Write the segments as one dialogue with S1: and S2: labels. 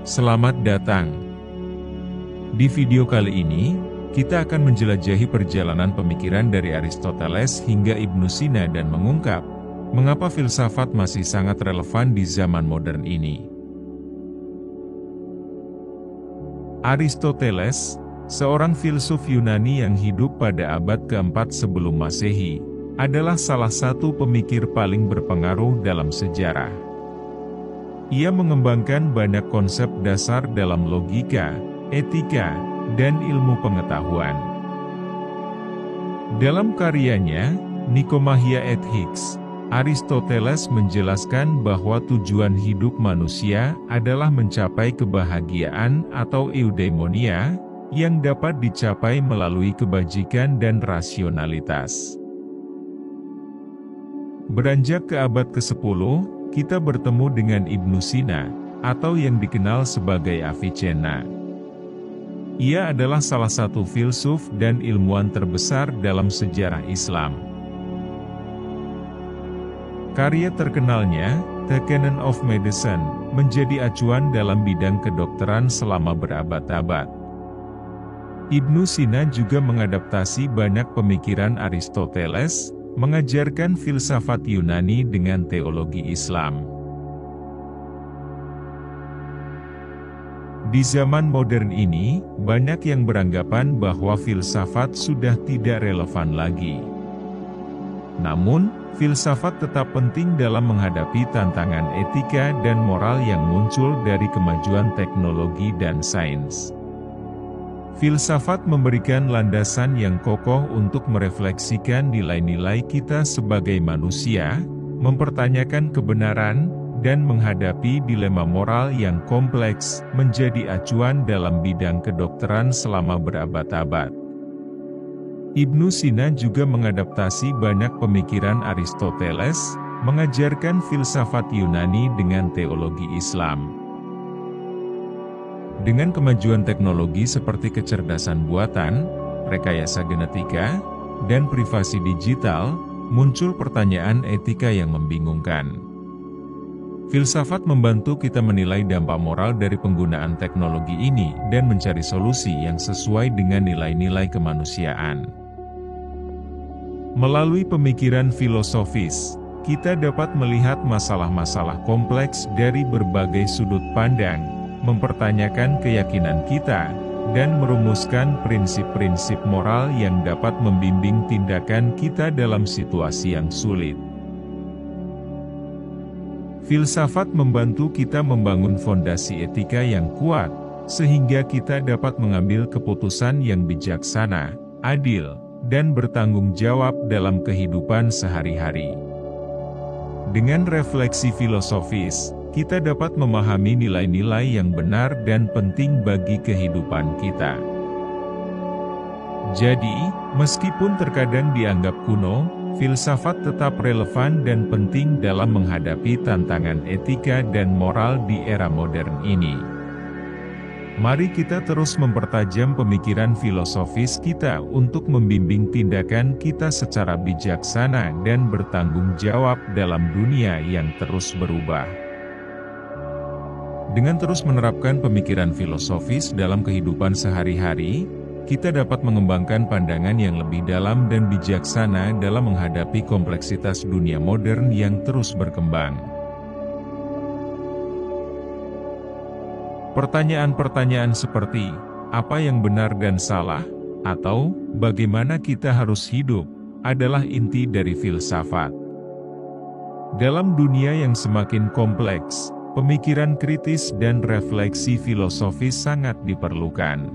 S1: Selamat datang. Di video kali ini, kita akan menjelajahi perjalanan pemikiran dari Aristoteles hingga Ibnu Sina dan mengungkap, mengapa filsafat masih sangat relevan di zaman modern ini. Aristoteles, seorang filsuf Yunani yang hidup pada abad keempat sebelum Masehi, adalah salah satu pemikir paling berpengaruh dalam sejarah. Ia mengembangkan banyak konsep dasar dalam logika, etika, dan ilmu pengetahuan. Dalam karyanya, Nikomachia Ethics, Aristoteles menjelaskan bahwa tujuan hidup manusia adalah mencapai kebahagiaan atau eudaimonia, yang dapat dicapai melalui kebajikan dan rasionalitas. Beranjak ke abad ke-10, kita bertemu dengan Ibnu Sina, atau yang dikenal sebagai Avicenna. Ia adalah salah satu filsuf dan ilmuwan terbesar dalam sejarah Islam. Karya terkenalnya, The Canon of Medicine, menjadi acuan dalam bidang kedokteran selama berabad-abad. Ibnu Sina juga mengadaptasi banyak pemikiran Aristoteles, mengajarkan filsafat Yunani dengan teologi Islam. Di zaman modern ini, banyak yang beranggapan bahwa filsafat sudah tidak relevan lagi. Namun, filsafat tetap penting dalam menghadapi tantangan etika dan moral yang muncul dari kemajuan teknologi dan sains. Filsafat memberikan landasan yang kokoh untuk merefleksikan nilai-nilai kita sebagai manusia, mempertanyakan kebenaran, dan menghadapi dilema moral yang kompleks, menjadi acuan dalam bidang kedokteran selama berabad-abad. Ibnu Sina juga mengadaptasi banyak pemikiran Aristoteles, mengajarkan filsafat Yunani dengan teologi Islam. Dengan kemajuan teknologi seperti kecerdasan buatan, rekayasa genetika, dan privasi digital, muncul pertanyaan etika yang membingungkan. Filsafat membantu kita menilai dampak moral dari penggunaan teknologi ini dan mencari solusi yang sesuai dengan nilai-nilai kemanusiaan. Melalui pemikiran filosofis, kita dapat melihat masalah-masalah kompleks dari berbagai sudut pandang, mempertanyakan keyakinan kita, dan merumuskan prinsip-prinsip moral yang dapat membimbing tindakan kita dalam situasi yang sulit. Filsafat membantu kita membangun fondasi etika yang kuat, sehingga kita dapat mengambil keputusan yang bijaksana, adil, dan bertanggung jawab dalam kehidupan sehari-hari. Dengan refleksi filosofis, kita dapat memahami nilai-nilai yang benar dan penting bagi kehidupan kita. Jadi, meskipun terkadang dianggap kuno, filsafat tetap relevan dan penting dalam menghadapi tantangan etika dan moral di era modern ini. Mari kita terus mempertajam pemikiran filosofis kita untuk membimbing tindakan kita secara bijaksana dan bertanggung jawab dalam dunia yang terus berubah. Dengan terus menerapkan pemikiran filosofis dalam kehidupan sehari-hari, kita dapat mengembangkan pandangan yang lebih dalam dan bijaksana dalam menghadapi kompleksitas dunia modern yang terus berkembang. Pertanyaan-pertanyaan seperti, apa yang benar dan salah, atau bagaimana kita harus hidup, adalah inti dari filsafat. Dalam dunia yang semakin kompleks, pemikiran kritis dan refleksi filosofis sangat diperlukan.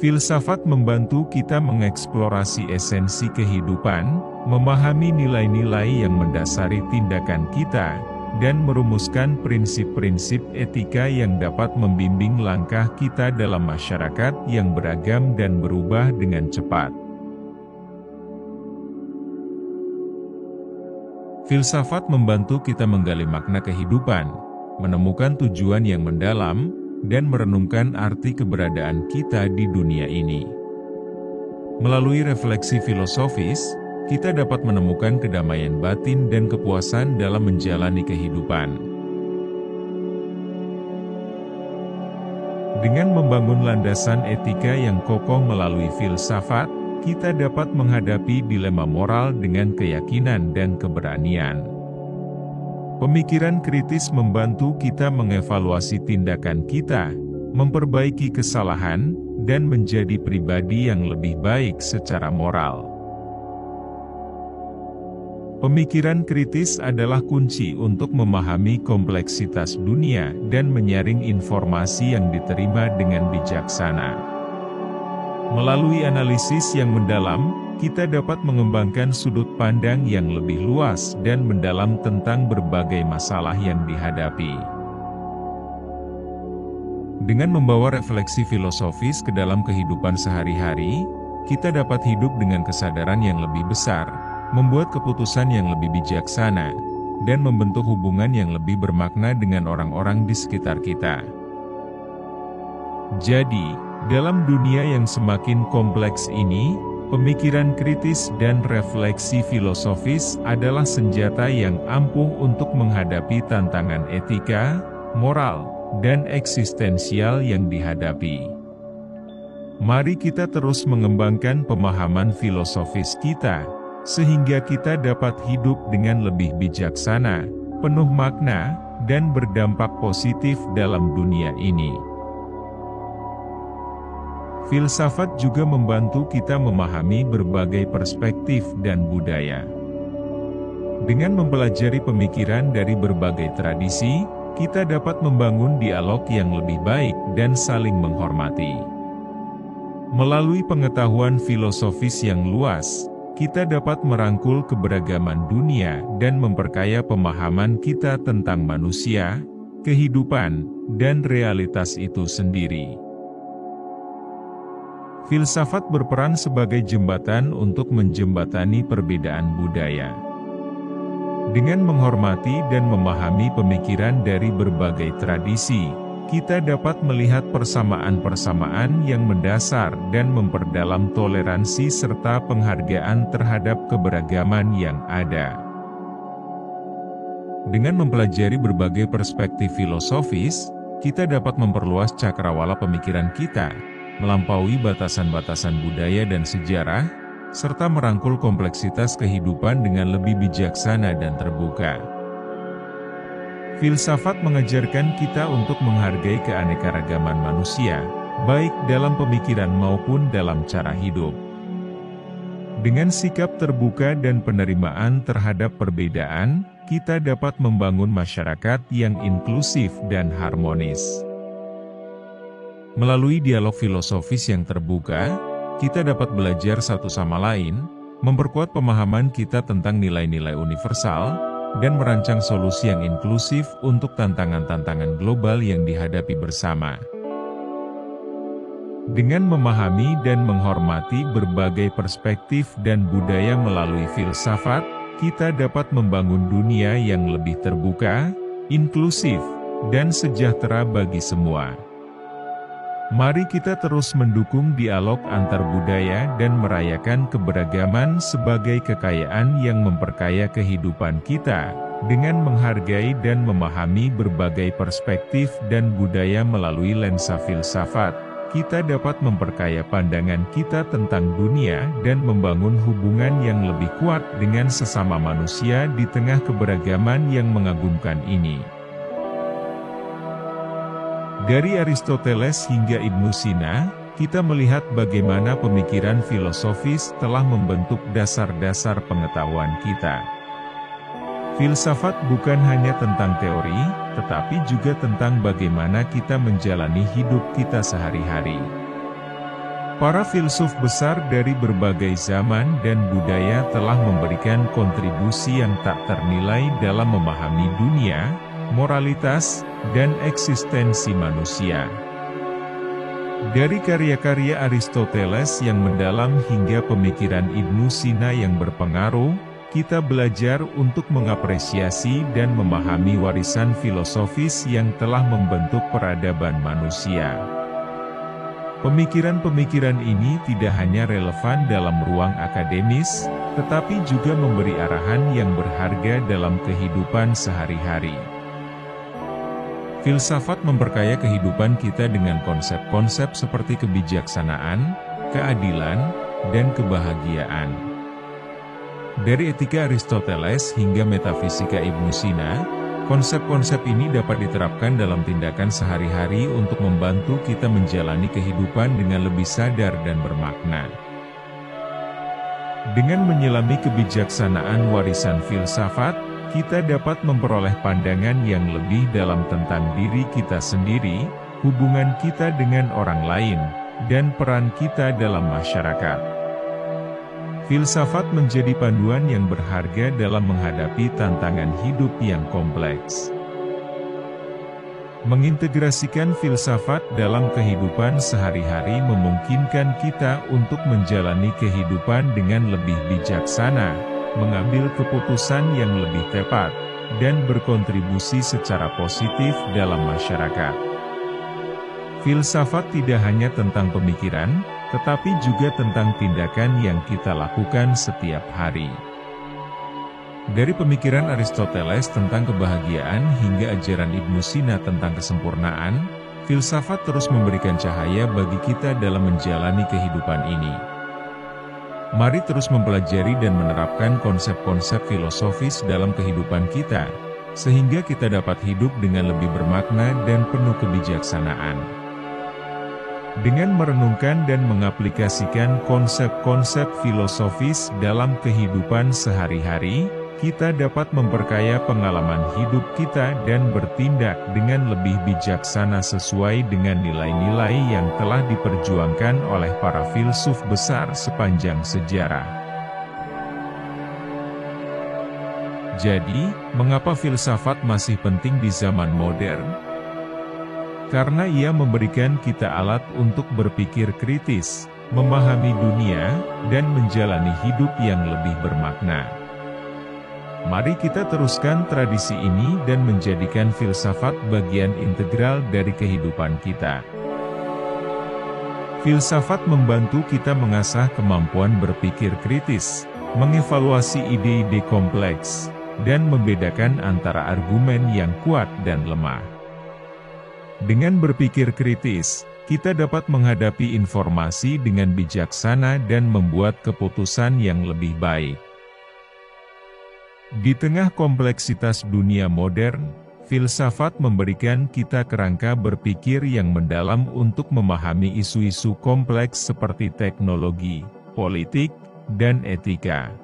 S1: Filsafat membantu kita mengeksplorasi esensi kehidupan, memahami nilai-nilai yang mendasari tindakan kita, dan merumuskan prinsip-prinsip etika yang dapat membimbing langkah kita dalam masyarakat yang beragam dan berubah dengan cepat. Filsafat membantu kita menggali makna kehidupan, menemukan tujuan yang mendalam, dan merenungkan arti keberadaan kita di dunia ini. Melalui refleksi filosofis, kita dapat menemukan kedamaian batin dan kepuasan dalam menjalani kehidupan. Dengan membangun landasan etika yang kokoh melalui filsafat, kita dapat menghadapi dilema moral dengan keyakinan dan keberanian. Pemikiran kritis membantu kita mengevaluasi tindakan kita, memperbaiki kesalahan, dan menjadi pribadi yang lebih baik secara moral. Pemikiran kritis adalah kunci untuk memahami kompleksitas dunia dan menyaring informasi yang diterima dengan bijaksana. Melalui analisis yang mendalam, kita dapat mengembangkan sudut pandang yang lebih luas dan mendalam tentang berbagai masalah yang dihadapi. Dengan membawa refleksi filosofis ke dalam kehidupan sehari-hari, kita dapat hidup dengan kesadaran yang lebih besar, membuat keputusan yang lebih bijaksana, dan membentuk hubungan yang lebih bermakna dengan orang-orang di sekitar kita. Jadi, dalam dunia yang semakin kompleks ini, pemikiran kritis dan refleksi filosofis adalah senjata yang ampuh untuk menghadapi tantangan etika, moral, dan eksistensial yang dihadapi. Mari kita terus mengembangkan pemahaman filosofis kita, sehingga kita dapat hidup dengan lebih bijaksana, penuh makna, dan berdampak positif dalam dunia ini. Filsafat juga membantu kita memahami berbagai perspektif dan budaya. Dengan mempelajari pemikiran dari berbagai tradisi, kita dapat membangun dialog yang lebih baik dan saling menghormati. Melalui pengetahuan filosofis yang luas, kita dapat merangkul keberagaman dunia dan memperkaya pemahaman kita tentang manusia, kehidupan, dan realitas itu sendiri. Filsafat berperan sebagai jembatan untuk menjembatani perbedaan budaya. Dengan menghormati dan memahami pemikiran dari berbagai tradisi, kita dapat melihat persamaan-persamaan yang mendasar dan memperdalam toleransi serta penghargaan terhadap keberagaman yang ada. Dengan mempelajari berbagai perspektif filosofis, kita dapat memperluas cakrawala pemikiran kita, melampaui batasan-batasan budaya dan sejarah, serta merangkul kompleksitas kehidupan dengan lebih bijaksana dan terbuka. Filsafat mengajarkan kita untuk menghargai keanekaragaman manusia, baik dalam pemikiran maupun dalam cara hidup. Dengan sikap terbuka dan penerimaan terhadap perbedaan, kita dapat membangun masyarakat yang inklusif dan harmonis. Melalui dialog filosofis yang terbuka, kita dapat belajar satu sama lain, memperkuat pemahaman kita tentang nilai-nilai universal, dan merancang solusi yang inklusif untuk tantangan-tantangan global yang dihadapi bersama. Dengan memahami dan menghormati berbagai perspektif dan budaya melalui filsafat, kita dapat membangun dunia yang lebih terbuka, inklusif, dan sejahtera bagi semua. Mari kita terus mendukung dialog antar budaya dan merayakan keberagaman sebagai kekayaan yang memperkaya kehidupan kita, dengan menghargai dan memahami berbagai perspektif dan budaya melalui lensa filsafat. Kita dapat memperkaya pandangan kita tentang dunia dan membangun hubungan yang lebih kuat dengan sesama manusia di tengah keberagaman yang mengagumkan ini. Dari Aristoteles hingga Ibnu Sina, kita melihat bagaimana pemikiran filosofis telah membentuk dasar-dasar pengetahuan kita. Filsafat bukan hanya tentang teori, tetapi juga tentang bagaimana kita menjalani hidup kita sehari-hari. Para filsuf besar dari berbagai zaman dan budaya telah memberikan kontribusi yang tak ternilai dalam memahami dunia, moralitas, dan eksistensi manusia. Dari karya-karya Aristoteles yang mendalam hingga pemikiran Ibnu Sina yang berpengaruh, kita belajar untuk mengapresiasi dan memahami warisan filosofis yang telah membentuk peradaban manusia. Pemikiran-pemikiran ini tidak hanya relevan dalam ruang akademis, tetapi juga memberi arahan yang berharga dalam kehidupan sehari-hari. Filsafat memperkaya kehidupan kita dengan konsep-konsep seperti kebijaksanaan, keadilan, dan kebahagiaan. Dari etika Aristoteles hingga metafisika Ibnu Sina, konsep-konsep ini dapat diterapkan dalam tindakan sehari-hari untuk membantu kita menjalani kehidupan dengan lebih sadar dan bermakna. Dengan menyelami kebijaksanaan warisan filsafat, kita dapat memperoleh pandangan yang lebih dalam tentang diri kita sendiri, hubungan kita dengan orang lain, dan peran kita dalam masyarakat. Filsafat menjadi panduan yang berharga dalam menghadapi tantangan hidup yang kompleks. Mengintegrasikan filsafat dalam kehidupan sehari-hari memungkinkan kita untuk menjalani kehidupan dengan lebih bijaksana, mengambil keputusan yang lebih tepat, dan berkontribusi secara positif dalam masyarakat. Filsafat tidak hanya tentang pemikiran, tetapi juga tentang tindakan yang kita lakukan setiap hari. Dari pemikiran Aristoteles tentang kebahagiaan hingga ajaran Ibnu Sina tentang kesempurnaan, filsafat terus memberikan cahaya bagi kita dalam menjalani kehidupan ini. Mari terus mempelajari dan menerapkan konsep-konsep filosofis dalam kehidupan kita, sehingga kita dapat hidup dengan lebih bermakna dan penuh kebijaksanaan. Dengan merenungkan dan mengaplikasikan konsep-konsep filosofis dalam kehidupan sehari-hari, kita dapat memperkaya pengalaman hidup kita dan bertindak dengan lebih bijaksana sesuai dengan nilai-nilai yang telah diperjuangkan oleh para filsuf besar sepanjang sejarah. Jadi, mengapa filsafat masih penting di zaman modern? Karena ia memberikan kita alat untuk berpikir kritis, memahami dunia, dan menjalani hidup yang lebih bermakna. Mari kita teruskan tradisi ini dan menjadikan filsafat bagian integral dari kehidupan kita. Filsafat membantu kita mengasah kemampuan berpikir kritis, mengevaluasi ide-ide kompleks, dan membedakan antara argumen yang kuat dan lemah. Dengan berpikir kritis, kita dapat menghadapi informasi dengan bijaksana dan membuat keputusan yang lebih baik. Di tengah kompleksitas dunia modern, filsafat memberikan kita kerangka berpikir yang mendalam untuk memahami isu-isu kompleks seperti teknologi, politik, dan etika.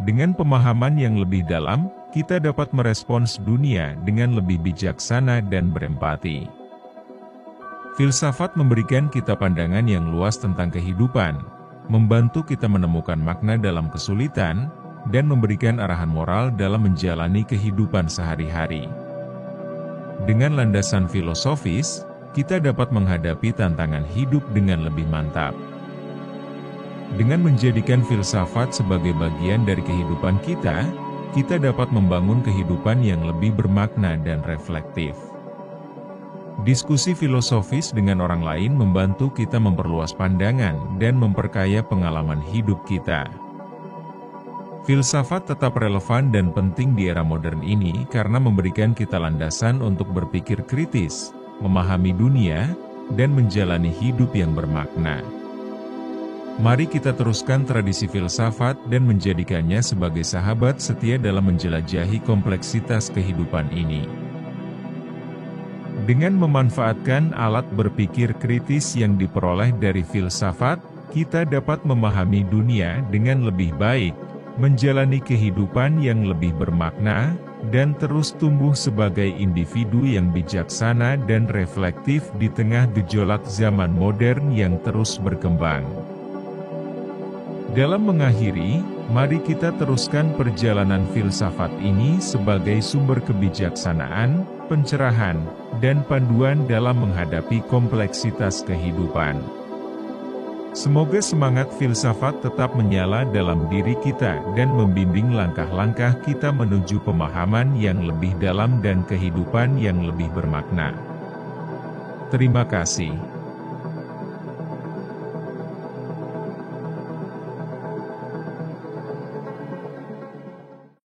S1: Dengan pemahaman yang lebih dalam, kita dapat merespons dunia dengan lebih bijaksana dan berempati. Filsafat memberikan kita pandangan yang luas tentang kehidupan, membantu kita menemukan makna dalam kesulitan, dan memberikan arahan moral dalam menjalani kehidupan sehari-hari. Dengan landasan filosofis, kita dapat menghadapi tantangan hidup dengan lebih mantap. Dengan menjadikan filsafat sebagai bagian dari kehidupan kita dapat membangun kehidupan yang lebih bermakna dan reflektif. Diskusi filosofis dengan orang lain membantu kita memperluas pandangan dan memperkaya pengalaman hidup kita. Filsafat tetap relevan dan penting di era modern ini karena memberikan kita landasan untuk berpikir kritis, memahami dunia, dan menjalani hidup yang bermakna. Mari kita teruskan tradisi filsafat dan menjadikannya sebagai sahabat setia dalam menjelajahi kompleksitas kehidupan ini. Dengan memanfaatkan alat berpikir kritis yang diperoleh dari filsafat, kita dapat memahami dunia dengan lebih baik, menjalani kehidupan yang lebih bermakna, dan terus tumbuh sebagai individu yang bijaksana dan reflektif di tengah gejolak zaman modern yang terus berkembang. Dalam mengakhiri, mari kita teruskan perjalanan filsafat ini sebagai sumber kebijaksanaan, pencerahan, dan panduan dalam menghadapi kompleksitas kehidupan. Semoga semangat filsafat tetap menyala dalam diri kita dan membimbing langkah-langkah kita menuju pemahaman yang lebih dalam dan kehidupan yang lebih bermakna. Terima kasih.